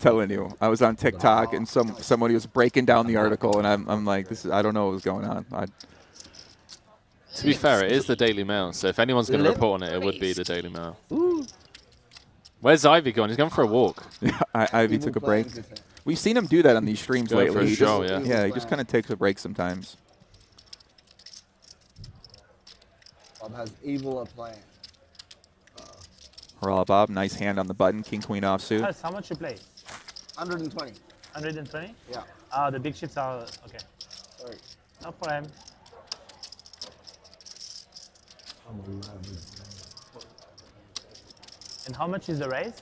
telling you. I was on TikTok and somebody was breaking down the article, and I'm like, I don't know what was going on. To be fair, it is the Daily Mail, so if anyone's going to report on it, it would be the Daily Mail. Ooh. Where's Ivy going? He's going for a walk. Yeah, Ivy took a break. We've seen him do that on these streams lately. He just kind of takes a break sometimes. Bob has evil a plan. Haralabos, nice hand on the button. King Queen offsuit. Huss, how much you play? 120. 120? Yeah. The big chips are okay. Sorry. No problem. And how much is the raise?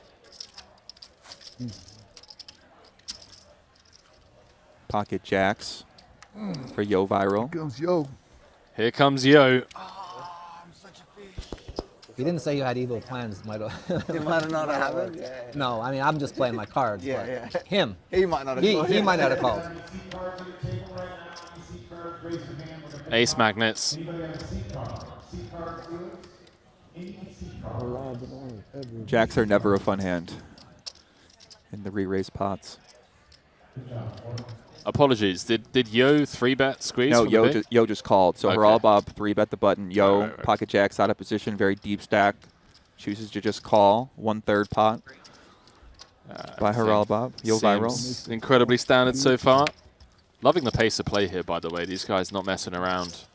Pocket jacks for YoH ViraL. Here comes Yo. Here comes Yo. If you didn't say you had evil plans, might have. He might have not happened. Yeah. No, I mean I'm just playing my cards. Yeah, but him. He might not have He, called. he might not have called. Ace magnets. Jacks are never a fun hand in the re-raise pots. Apologies. Did Yo 3-bet squeeze? No, from the big? Yo just called. So Okay. Haralabos 3-bet the button. Yo, Right. pocket jacks out of position, very deep stack. Chooses to just call 1/3 pot by Haralabos. YoH ViraL. Seems incredibly standard so far. Loving the pace of play here, by the way. These guys not messing around.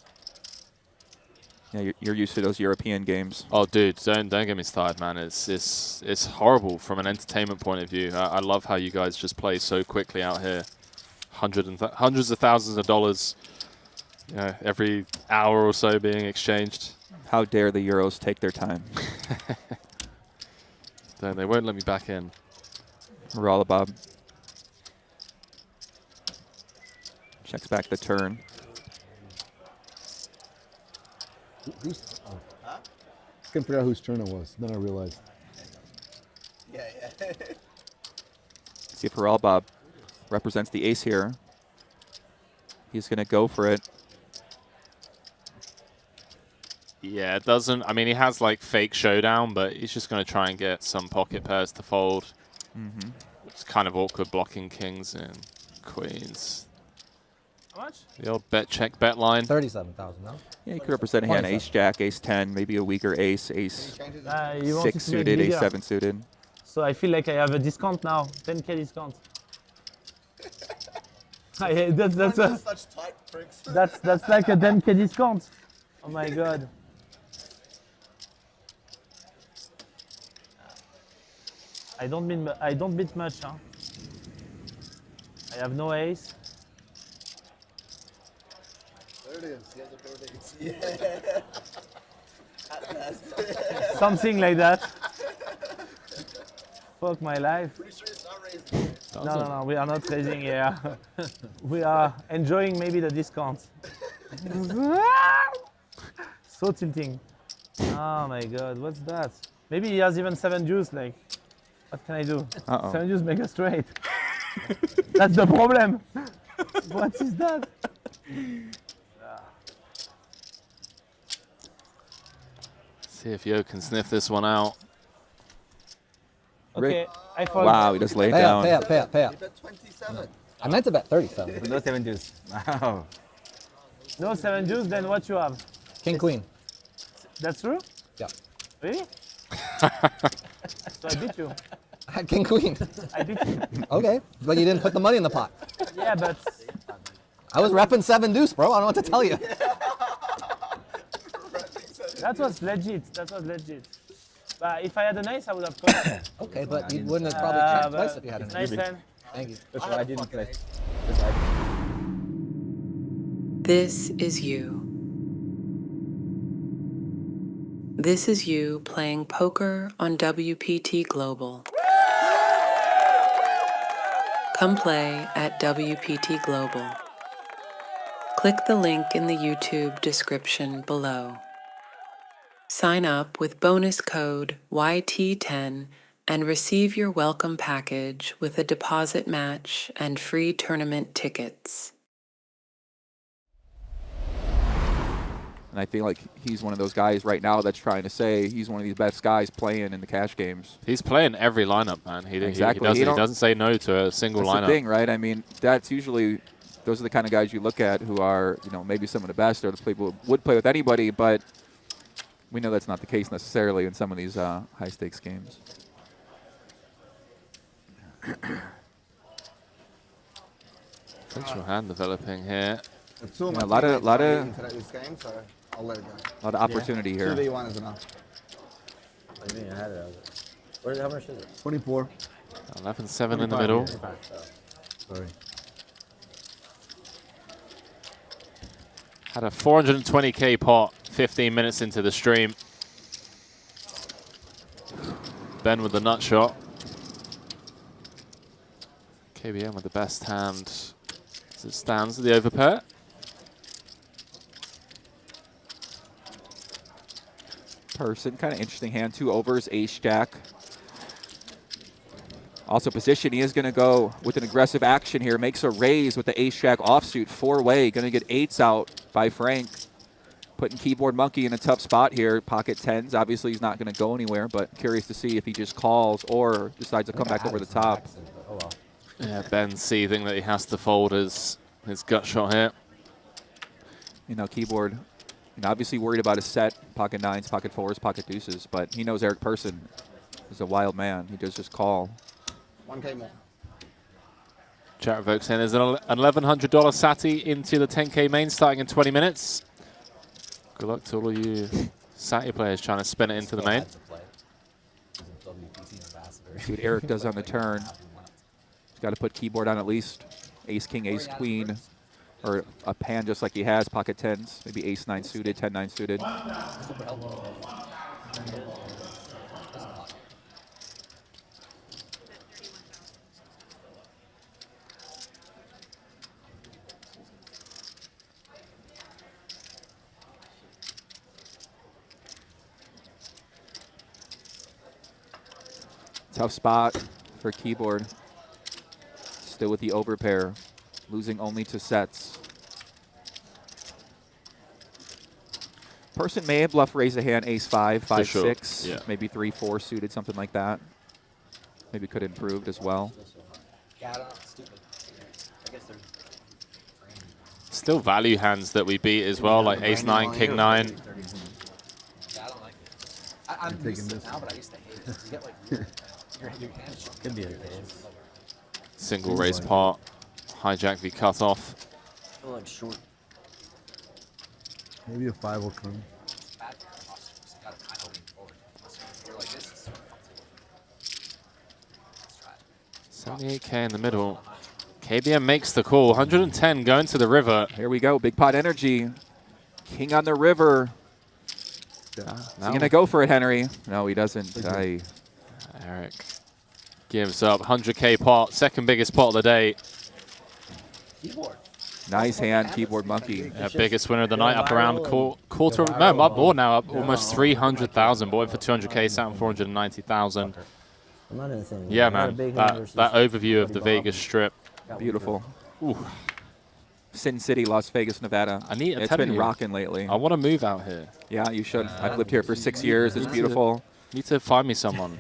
Yeah, you're used to those European games. Oh, dude, don't get me started, man. It's horrible from an entertainment point of view. I love how you guys just play so quickly out here. Hundreds of thousands of dollars, every hour or so being exchanged. How dare the Euros take their time? They won't let me back in. Haralabos checks back the turn. I couldn't figure out whose turn it was. Then I realized. Yeah. See if Haralabos represents the ace here. He's going to go for it. Yeah, it doesn't. I mean, he has like fake showdown, but he's just going to try and get some pocket pairs to fold. It's kind of awkward blocking kings and queens. How much? The old bet check bet line. 37,000, no? Yeah, he could represent a hand, ace jack, ace 10, maybe a weaker ace, ace You want 6 to make suited, ace bigger. 7 suited. So I feel like I have a discount now, 10K discount. That's Such tight tricks. that's like a 10K discount. Oh my god. I don't bid much, huh? I have no ace. There it is. He has a third ace. Yeah. Something like that. Fuck my life. Pretty sure it's not raised. No, we are not raising here. We are enjoying maybe the discount. So tilting. Oh my god, what's that? Maybe he has even 7-deuce, like. What can I do? 7-deuce make a straight. That's the problem. What is that? See if Yo can sniff this one out. Okay, I fold. Wow, he just laid Pay down. up, pay up, pay up, pay up. He bet 27. I meant to bet 37. No 7-deuce. Wow. No 7-deuce, then what you have? King, queen. That's true? Yeah. Really? So I beat you. King, queen. I beat you. Okay, but you didn't put the money in the pot. Yeah, but I was repping 7-deuce, bro. I don't know what to tell you. that was legit. That was legit. But if I had an ace, I would have called. Okay, but you wouldn't have probably checked twice if you had an Nice ace. hand. Thank you. That's why I didn't play. This is you. This is you playing poker on WPT Global. Come play at WPT Global. Click the link in the YouTube description below. Sign up with bonus code YT10 and receive your welcome package with a deposit match and free tournament tickets. And I feel like he's one of those guys right now that's trying to say he's one of these best guys playing in the cash games. He's playing every lineup, man. Exactly. He doesn't say no to a single That's lineup. the thing, right? I mean, that's usually those are the kind of guys you look at who are, you know, maybe some of the best or the people who would play with anybody, but we know that's not the case necessarily in some of these high stakes games. Potential hand developing here. There's two of Yeah, my a lot of- teammates lot are of- into this game, so I'll let it go. A lot of opportunity here. 2v1 is enough. What do you mean? I had it. How much is it? 24. 11-7 in the middle. Sorry. Had a 420k pot 15 minutes into the stream. Ben with the nut shot. KBM with the best hand as it stands at the overpair. Person, kind of interesting hand. 2 overs, ace jack. Also position, he is going to go with an aggressive action here. Makes a raise with the ace jack offsuit, 4-way. Going to get 8s out by Frank. Putting Keyboard Monkey in a tough spot here. Pocket 10s. Obviously, he's not going to go anywhere, but curious to see if he just calls or decides to come back over the top. Oh, well. Yeah, Ben seething that he has to fold his gut shot here. You know, Keyboard, you know, obviously worried about his set. Pocket 9s, pocket 4s, pocket deuces, but he knows Eric Person is a wild man. He does just call. 1k more. Chat Revokes saying there's an $1,100 Sati into the 10k main starting in 20 minutes. Good luck to all of you Sati players trying to spin it into the main. See what Eric does on the turn. He's got to put Keyboard on at least ace, king, ace, queen, or a pan just like he has, pocket 10s, maybe ace 9 suited, 10 9 suited. Tough spot for Keyboard. Still with the overpair, losing only to sets. Person may have bluff raise a hand, ace 5, 5, sure. 6, Yeah. maybe 3, 4 suited, something like that. Maybe could have improved as well. Yeah, I don't know. Stupid. I guess they're. Still value hands that we beat as well, like ace 9, king 9. Yeah, I don't like it. I'm taking used to it this. now, but I used to hate it. You get like your hand shot. Could be the case. Single raise pot, hijack v cut off. I feel like short. Maybe a 5 will come. Bad for your posture. So you gotta kind of lean forward. Unless you're like this. It's sort of comfortable. Let's try it. 78k in the middle. KBM makes the call. 110 going to the river. Here we go, big pot energy. King on the river. Is he Now going to go for it, Henry? No, he doesn't. Eric gives up 100k pot, second biggest pot of the day. Keyboard. Nice hand, Keyboard Monkey. Biggest winner of the night, up around quarter, no, up more now, up almost 300,000. Bought in for 200k, sat on 490,000. I'm not insane. Yeah, I'm not a man, big hand that versus overview of the somebody Vegas Strip. Got Beautiful. Ooh. Sin City, Las Vegas, Nevada. It's telling been you, rocking lately. I want to move out here. Yeah, you should. I've lived here for 6 years. It's beautiful. Need to find me someone.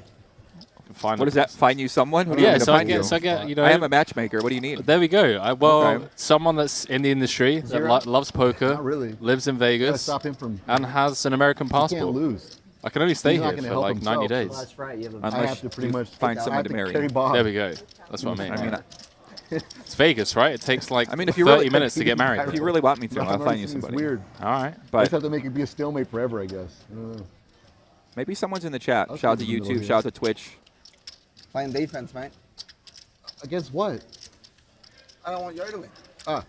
Find What does that? Find you someone? Who do you Yeah, want me to so I find you? get, so I get, you know. I am a matchmaker. What do you need? There we go. Well, Okay. someone that's in the industry that loves poker, Not really. lives in You gotta Vegas, stop him from. and has an American He can't passport. lose. I can only stay He's not here gonna for help like 90 himself. Well, days. that's right. You have a I Unless have to pretty you much find I someone have to to marry. carry Bob. There we go. That's what I mean. I mean, It's Vegas, right? It takes like if you 30 really minutes to get married. if you really want me to, Yeah, I'll find you it's somebody. weird. All right. I But just have to make it be a stalemate forever, I guess. I don't know. maybe someone's in the chat. I'll Shout out to see you in the YouTube. middle Shout out to Twitch. Playing defense, mate. Against what? I don't want Yo to win. Ah,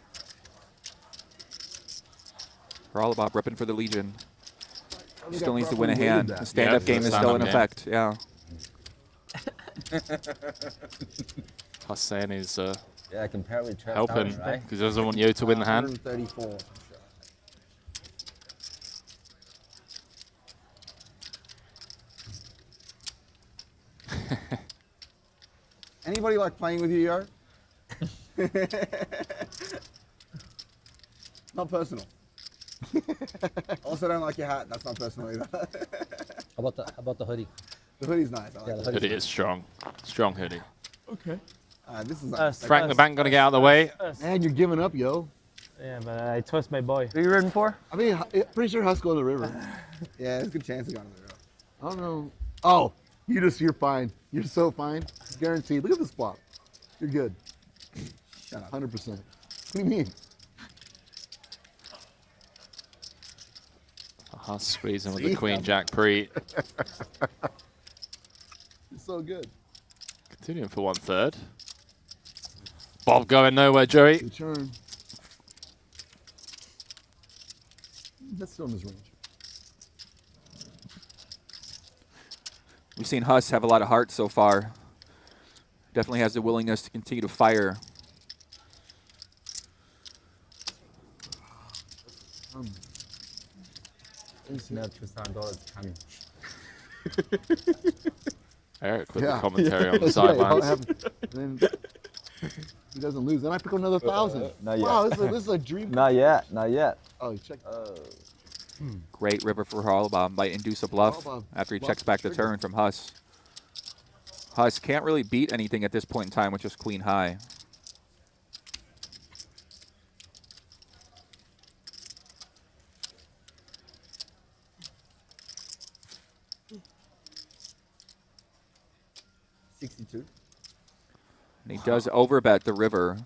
Haralabos repping for the Legion. we Still got needs to win a properly hand. weighted The that. stand-up Yeah, game is still in stand-up game. effect. Yeah. Huss saying he's Yeah, I can apparently trap helping down, right? because he doesn't want Yo to win the hand. 134. Anybody like playing with you, Yo? Not personal. Also, don't like your hat. That's not personal either. How about the hoodie? The hoodie's nice. I like Yeah, it. the Hoodie is strong. Strong hoodie. This is Us. Frank the Bank gonna get out of the way. Man, you're giving up, yo. Yeah, but I trust my boy. Who you rooting for? I mean, pretty sure Huss go in the river. Yeah, there's a good chance of going to the river. I don't know. Oh, you're fine. You're so fine. Guaranteed. Look at this flop. You're good. Shut up. 100%. What do you mean? Huss squeezing with the Queen Jack pre. It's so good. Continuing for 1/3. Bob going nowhere, Joey. Good turn. That's still in his range. We've seen Huss have a lot of heart so far. Definitely has the willingness to continue to fire. $2,000 coming. Eric with Yeah. the commentary on the That's right. I'll sidelines. have- Then he doesn't lose. Then I pick up another 1,000. Not Wow, yet. this is a dream. Not yet. Not yet. Oh, you check. Great river for Haralabos. Might induce a bluff Haralabos after he bluff checks back the trigger. turn from Huss. Huss can't really beat anything at this point in time with just queen high. $62. And he does overbet the river.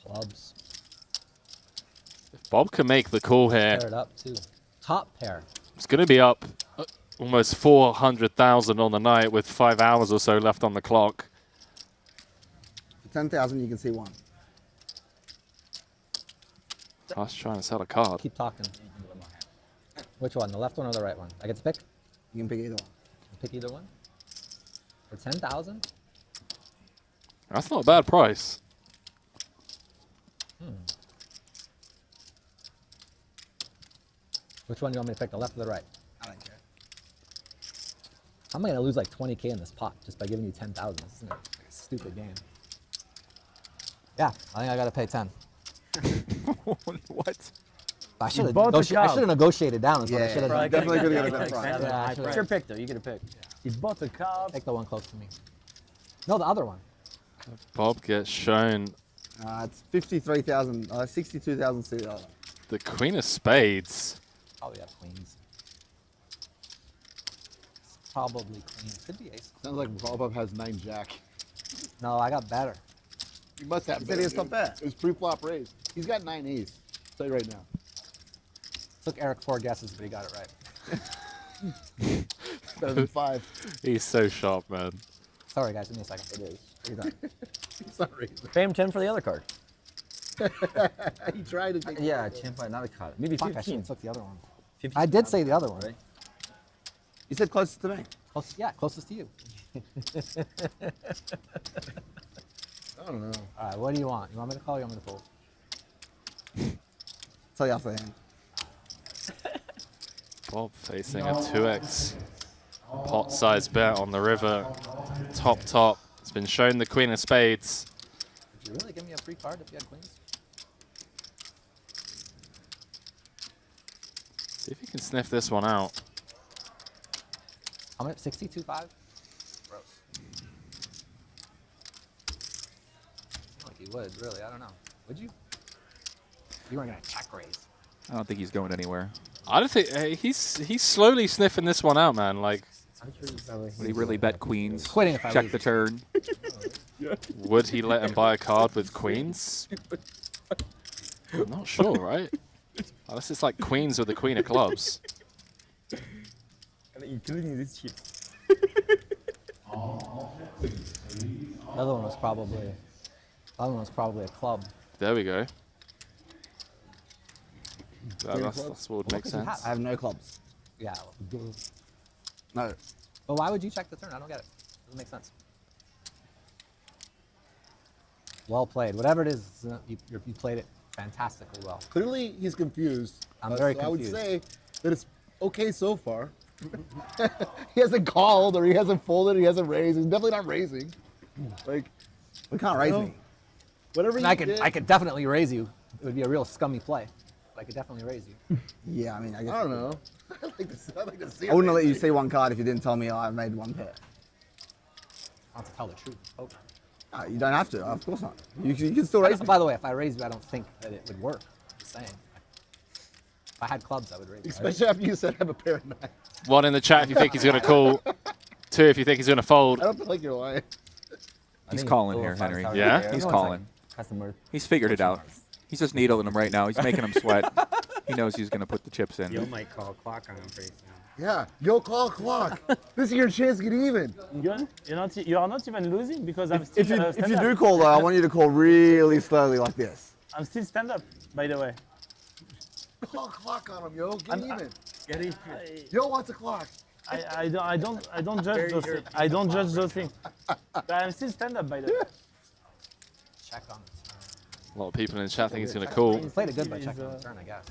Clubs. If Bob can make the call here, Pair it up too. Top pair. it's going to be up almost 400,000 on the night with 5 hours or so left on the clock. For 10,000, you can see one. Huss trying to sell a card. Keep talking. Which one? The left one or the right one? I get to pick? You can pick either one. Pick either one. For 10,000? That's not a bad price. Which one do you want me to pick? The left or the right? I don't care. I'm gonna lose like 20K in this pot just by giving you 10,000. This is like a stupid game. Yeah, I think I gotta pay 10. What? I should have bought the card. negotiated down. Is what I should have done. Definitely could have got a good price. Yeah, I should've- It's your pick, though. You get a pick. He bought a card. Take the one close to me. No, the other one. Bob gets shown It's 53,000, 62,000 CL. the Queen of Spades. Probably have queens. It's probably queens. Could be ace. Sounds like Bob has 9 jack. No, I got better. He must have. He said he was better, top dude. bet. It was pre-flop raise. He's got 9 ace. I'll tell you right now. Took Eric 4 guesses, but he got it right. Better than 5. He's so sharp, man. Sorry, guys. Give me a second. It is. You're done. He's not raising. Pay him 10 for the other card. He tried to take. Yeah, champ, not a card. Maybe Fuck, I should 15. have took the other one. 15. I did say the other one. Right. You said closest to me. Close, yeah, closest to you. I don't know. All right, what do you want? You want me to call or you want me to fold? Tell you after the hand. Bob facing a 2x pot size bet on the river. Top. It's been shown the Queen of Spades. Would you really give me a free card if you had queens? See if you can sniff this one out. I'm at 62.5. Gross. Like you would, really. I don't know. Would you? You weren't gonna check raise. I don't think he's going anywhere. I don't think he's slowly sniffing this one out, man. Like, Would he really bet queens? Quitting if I Check lose. the turn. would he let him buy a card with queens? I'm not sure, right? Unless it's like queens with the Queen of Clubs. Including this chip. The other one was probably a club. There we go. That's what would make What did you sense. I have no clubs. Yeah. No. But why would you check the turn? I don't get it. Doesn't make sense. Well played. Whatever it is, you played it fantastically well. Clearly, he's confused. I'm very so confused. I would say that it's okay so far. He hasn't called, or he hasn't folded, or he hasn't raised. He's definitely not raising. Like, We can't raise me. whatever And you I did. could definitely raise you. it would be a real scummy play. But I could definitely raise you. Yeah, I mean, I guess. I don't know. I'd like to see I wouldn't let you say one card if you didn't tell me, oh, I made one pair. I have to tell the truth. Okay. No, you don't have to. Of course not. You can still raise me. By the way, if I raise you, I don't think that it would work. Just saying. If I had clubs, I would raise you. Especially after you said I have a pair of nines. One in the chat if you think he's going to call. Two if you think he's going to fold. I don't feel like you're lying. He's calling here, Henry. Yeah? He's calling. He's figured it out. He's just needling him right now. He's making him sweat. He knows he's going to put the chips in. You might call clock on him pretty soon. Yeah, yo, call clock. This is your chance to get even. You are not even losing because I'm still If you stand do up. call though, I want you to call really slowly like this. I'm still stand up, by the way. Call clock on him, yo. Get even. Get even. Yo wants a clock. I don't judge those things. I don't judge those things. But I'm still stand up, by the way. Check on the turn. A lot of people in the chat think he's going to call. He played it good by checking on the turn, I guess.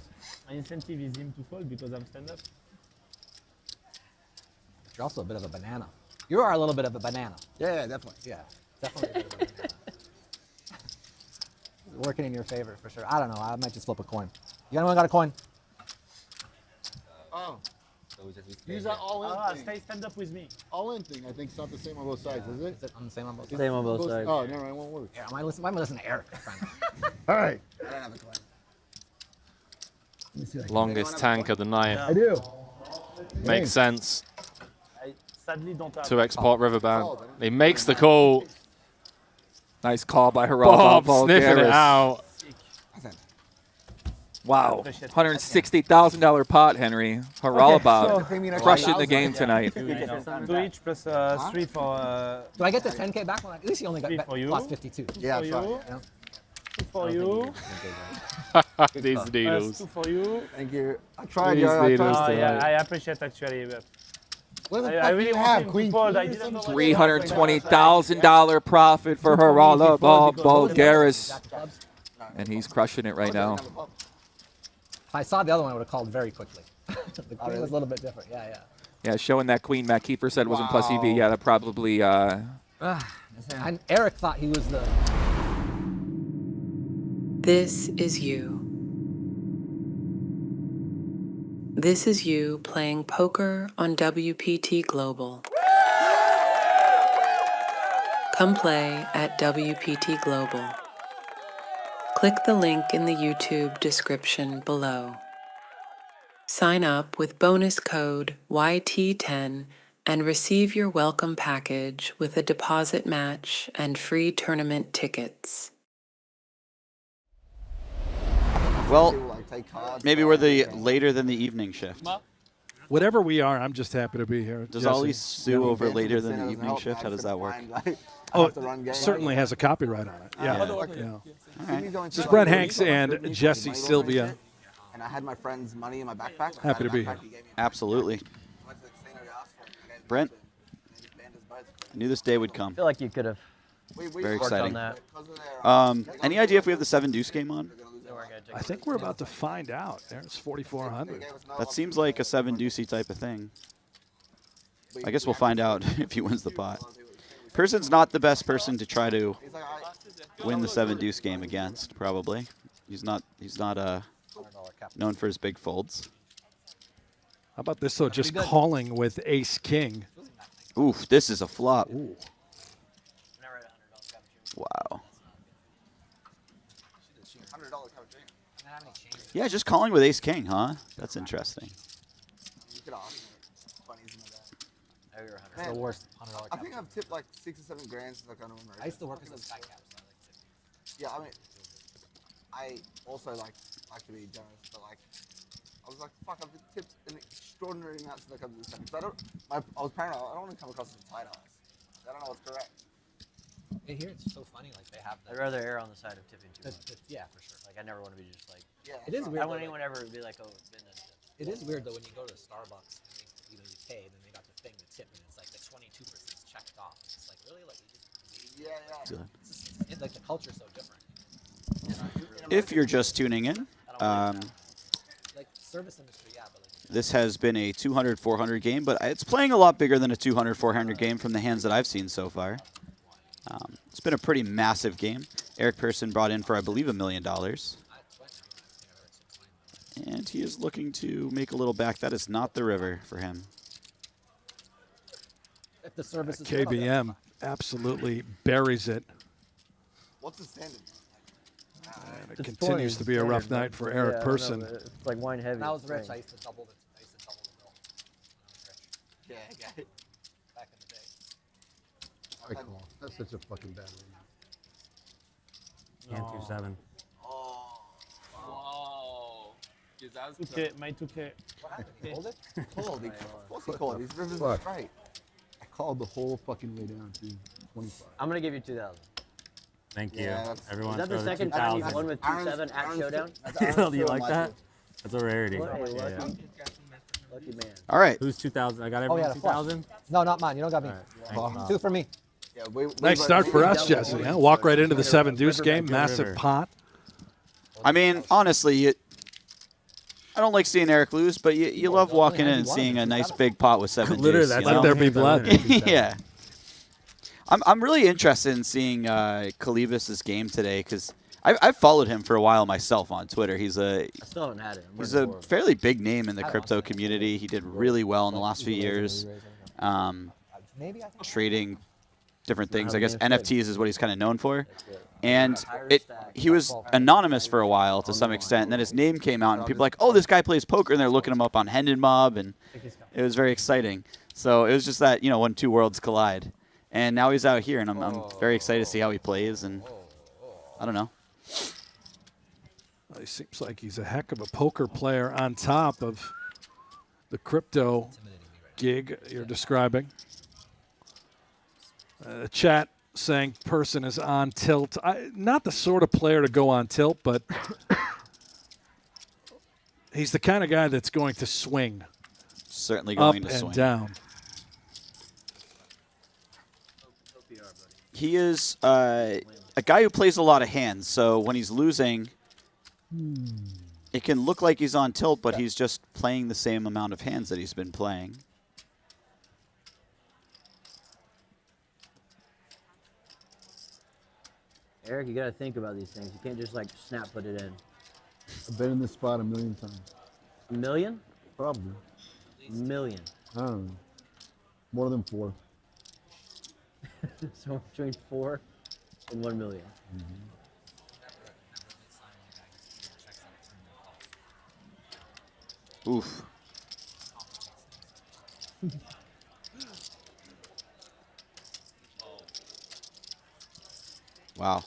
My incentive is him to fold because I'm stand up. But you're also a bit of a banana. You are a little bit of a banana. Yeah, definitely. Yeah, definitely a bit of a banana. Working in your favor for sure. I don't know. I might just flip a coin. You anyone got a coin? Oh. Use that all-in thing. Stay stand up with me. All-in thing, I think, is not the same on both sides, is it? Is it on the same on both sides? Same on both sides. Oh, never mind, it won't work. Yeah, why am I listening to Eric? All right. I don't have a coin. Longest tank of the night. I do. Makes sense. I sadly don't have. 2x pot riverband. He makes the call. Nice call by Haralabos. Bob sniffing it out. Wow. $160,000 pot, Henry. Haralabos crushing the game tonight. 2 each plus 3 for. Do I get the 10K back? At least you only got for you. plus 52. Yeah, for that's right. you. Yeah. 2 for you. These Plus needles. 2 for you. Thank you. I tried, These yo. I needles tried. Yeah, I appreciate actually. But What the I fuck do really you want have, him Queen? to fold. I didn't know. $320,000 profit for Haralabos Bulgaris. Clubs. And he's crushing it right now. If I saw the other one, I would have called very quickly. The queen was a little bit different. Yeah, yeah. Yeah, showing that queen Matt Kiefer said wasn't plus EV. Yeah, that probably. And Eric thought he was the. This is you. This is you playing poker on WPT Global. Come play at WPT Global. Click the link in the YouTube description below. Sign up with bonus code YT10 and receive your welcome package with a deposit match and free tournament tickets. Well, maybe we're the later than the evening shift. Whatever we are, I'm just happy to be here. Does Jesse. Ollie sue over later than the evening shift? How does that work? Oh, it certainly has a copyright on it. Yeah. Right. This is Brent Hanks and Jesse Sylvia. And I had my friend's money in my backpack. Happy to be here. Absolutely. Brent, I knew this day would come. I feel like you could have Very worked on exciting. that. Any idea if we have the Seven-deuce game on? I think we're about to find out. There's 4,400. That seems like a Seven-deucey type of thing. I guess we'll find out if he wins the pot. Person's not the best person to try to win the Seven-deuce game against, probably. He's not known for his big folds. How about this, though, just calling with ace-king? Oof, this is a flop. Ooh. Wow. Yeah, just calling with ace-king, huh? That's interesting. It's the worst $100 I think I've tipped like 6 or 7 grand since I got home. I used to work as a sky cap, so I like tipping. Yeah, I mean, I also like to be generous, but like, I was like, fuck, I've tipped an extraordinary amount since I come to this country. I was paranoid. I don't want to come across as a tight ass. I don't know what's correct. Here it's so funny, like they have. I'd rather err on the side of tipping too much. Yeah, for sure. Like I never want to be just like. Yeah. It is weird. I don't want though, anyone ever to be like, oh, it's been this. It is weird though when you go to Starbucks and you pay, then they got the thing to tip, and it's like the 22% is checked off. It's like really like. It's like the culture's so different. If you're just tuning in, like service industry, yeah, but like. this has been a 200-400 game, but it's playing a lot bigger than a 200-400 game from the hands that I've seen so far. It's been a pretty massive game. Eric Persson brought in for, I believe, $1 million. And he is looking to make a little back. That is not the river for him. If the service is KBM absolutely buries it. What's the standard? And it continues to be a rough night for Eric Person. It's like wine heavy. When I was rich, I used to double the bill. Yeah, okay. Back in the day. I call. That's such a fucking bad one. And 2-7. Whoa. 2K, my 2K. Hold it? Called. Of course he called. These rivers Fuck. are straight. I called the whole fucking way down to 25. I'm gonna give you 2,000. Thank you. Yeah, that's- Everyone Is that the throw second time you've 2,000. won with 2-7 at Showdown? Do you like that? That's a rarity. What a Yeah. lucky man. All right. Who's 2,000? I got Oh, everyone yeah, the flush. 2,000? No, not mine. You don't got me. Thanks, 2 for me. Yeah, Nice start for us, Jesse. Huh? Walk right into the 7-deuce game. Massive pot. I mean, honestly, I don't like seeing Eric lose, but you love walking in and seeing a nice big pot with 7 Literally, deuce. that's You know? Let there be blood. Yeah. I'm really interested in seeing Kalibas' game today because I've followed him for a while myself on Twitter. He's I still haven't had it. he's a fairly big name in the crypto community. He did really well in the last few years, Maybe I think trading different things. I guess NFTs is what he's kind of known for. And he was anonymous for a while to some extent, and then his name came out, and people were like, oh, this guy plays poker, and they're looking him up on Hendon Mob, and it was very exciting. So it was just that, you know, when two worlds collide. And now he's out here, and I'm very excited to see how he plays, and I don't know. Well, he seems like he's a heck of a poker player on top of the crypto gig you're describing. The chat saying Person is on tilt. Not the sort of player to go on tilt, but he's the kind of guy that's going to swing. Certainly Up going to and swing. down. He is a guy who plays a lot of hands, so when he's losing, it can look like he's on tilt, but he's just playing the same amount of hands that he's been playing. Eric, you gotta think about these things. You can't just like snap put it in. I've been in this spot a million times. A million? Probably. Million. I don't know. More than 4. So between 4 and 1 million. Oof. Wow.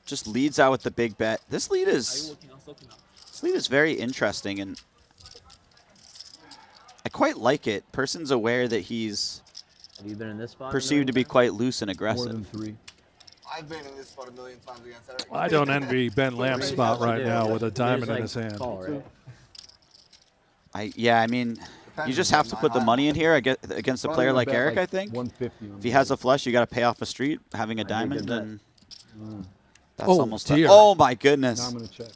Just leads out with the big bet. This lead is very interesting, and I quite like it. Person's aware that he's Have you been in this spot? perceived to be quite loose and More aggressive. than 3. I've been in this spot a million times against Eric. I don't envy Ben Lamb's spot right now with a diamond in his hand. Call, right? I mean, you just have to put the money in here against a player like Eric, I think. 150 on If he has a flush, you got to pay off a street. Having a diamond, bet. and that's Oh, almost dear. Oh my Now goodness! I'm going to check.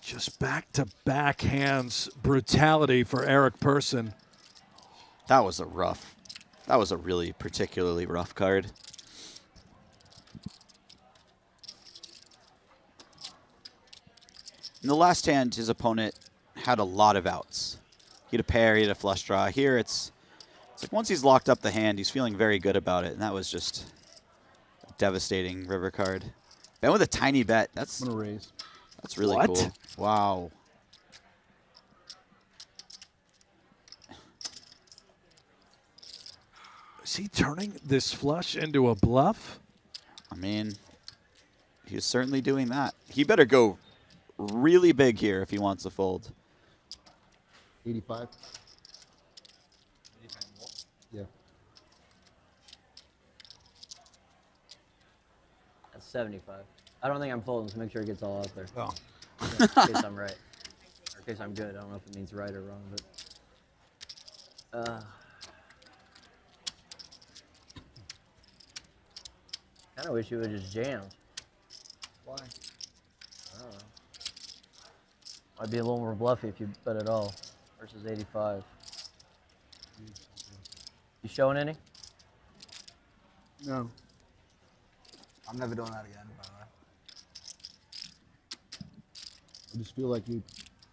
Just back-to-back hands brutality for Eric Person. That was a really particularly rough card. In the last hand, his opponent had a lot of outs. He had a pair, he had a flush draw. Here, it's like once he's locked up the hand, he's feeling very good about it, and that was just a devastating river card. Ben with a tiny bet. That's I'm going to raise. That's really What? cool. Wow. Is he turning this flush into a bluff? I mean, he's certainly doing that. He better go really big here if he wants to fold. 85. Yeah. That's 75. I don't think I'm folding, so make sure it gets all out there. Oh. In case I'm right. Or in case I'm good. I don't know if it means right or wrong, but. Kind of wish you would have just jammed. Why? I don't know. Might be a little more bluffy if you bet at all. Versus 85. You showing any? No. I'm never doing that again, by the way. I just feel like you.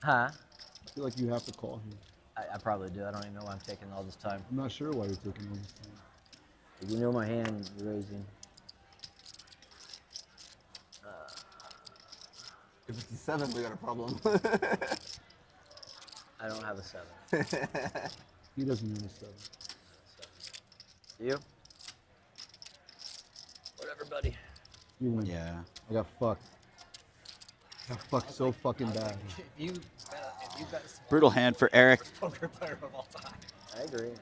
Huh? I feel like you have to call him. I probably do. I don't even know why I'm taking all this time. I'm not sure why you're taking all this time. If you know my hand, you're raising. If it's a 7, we got a problem. I don't have a 7. He doesn't need a 7. You? Whatever, buddy. You win. Yeah. I got fucked. I got fucked so fucking bad. Brutal hand for Eric. Poker player of all time. I agree. It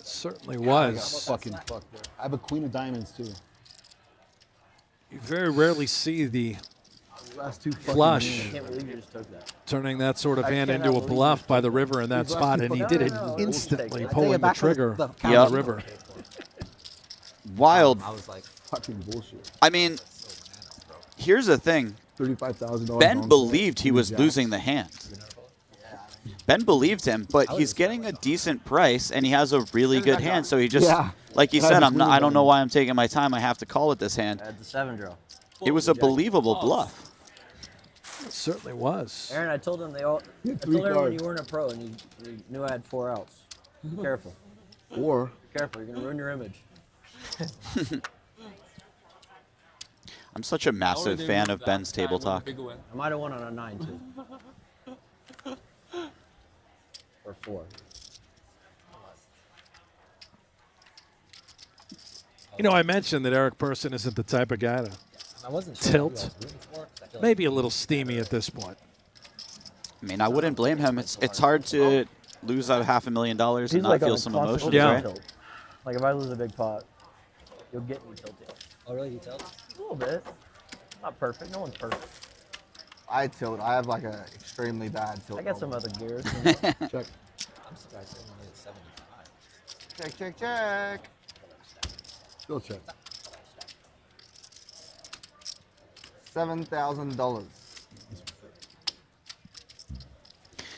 certainly I was. got fucking fucked there. I have a queen of diamonds too. You very rarely see the Last 2 fucking flush. I hands. can't believe you just took that. Turning that sort of I hand cannot into a believe bluff you by took the that. river in that These spot, and he did it No, instantly, I take pulling it the back for trigger the on Yep. the river. Wild. I was like, Fucking bullshit. I mean, here's the thing. $35,000. Ben believed he was losing the hand. Ben believed him, but he's getting a decent price, and he has a really good hand. So he just, Yeah. like he And I said, just I don't know really why I'm taking my time. I have to call it this hand. I had the 7 draw. It was a believable bluff. It certainly was. Aaron, I told them I told 3 everyone cards. you weren't a pro and you knew I had 4 outs. Be careful. Or Be careful. You're going to ruin your image. I'm such a massive fan of Ben's table talk. I might have won on a 9, too. Or 4. You know, I mentioned that Eric Person isn't the type of guy to I wasn't sure tilt. who I was rooting for, 'cause I feel like Maybe a little steamy at this point. I mean, I wouldn't blame him. It's hard to lose out $500,000 He's and not like on feel a some constant emotions, Yeah. right? tilt. Like if I lose a big pot, you'll get me tilted. Oh, really? You tilt? A little bit. Not perfect. No one's perfect. I tilt. I have like a extremely bad tilt. I got some other gears. check. I'm surprised someone made it 75. Check, check, check. Still check. $7,000.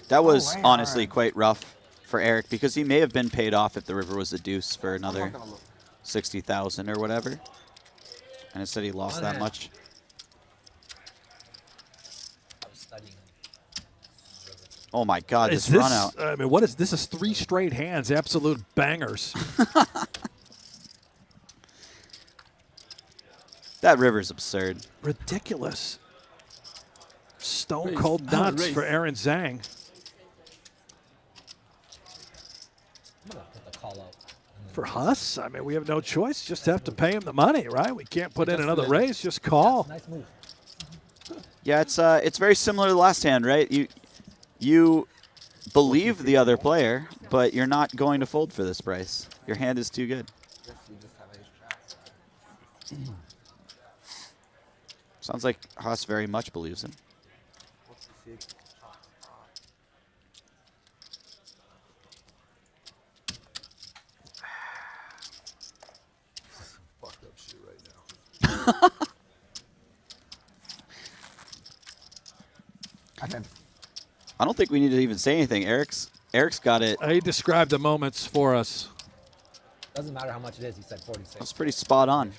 That was right, honestly alright. quite rough for Eric because he may have been paid off if the river was a deuce for another 60,000 or whatever. And instead he lost that much. I was studying. Oh my God, Is this run out. I mean, what is this? Is 3 straight hands, absolute bangers. That river's absurd. Ridiculous. Stone cold nuts for Aaron Zhang. I'm going to put the call out. For Huss, I mean, we have no choice. Just have to pay him the money, right? We can't put in another raise. Just call. Nice move. Yeah, it's very similar to the last hand, right? You believe the other player, but you're not going to fold for this price. Your hand is too good. Sounds like Huss very much believes him. Fucked up shit right now. I don't think we need to even say anything. Eric's got it. He described the moments for us. Doesn't matter how much it is. He said 46. That's pretty spot on.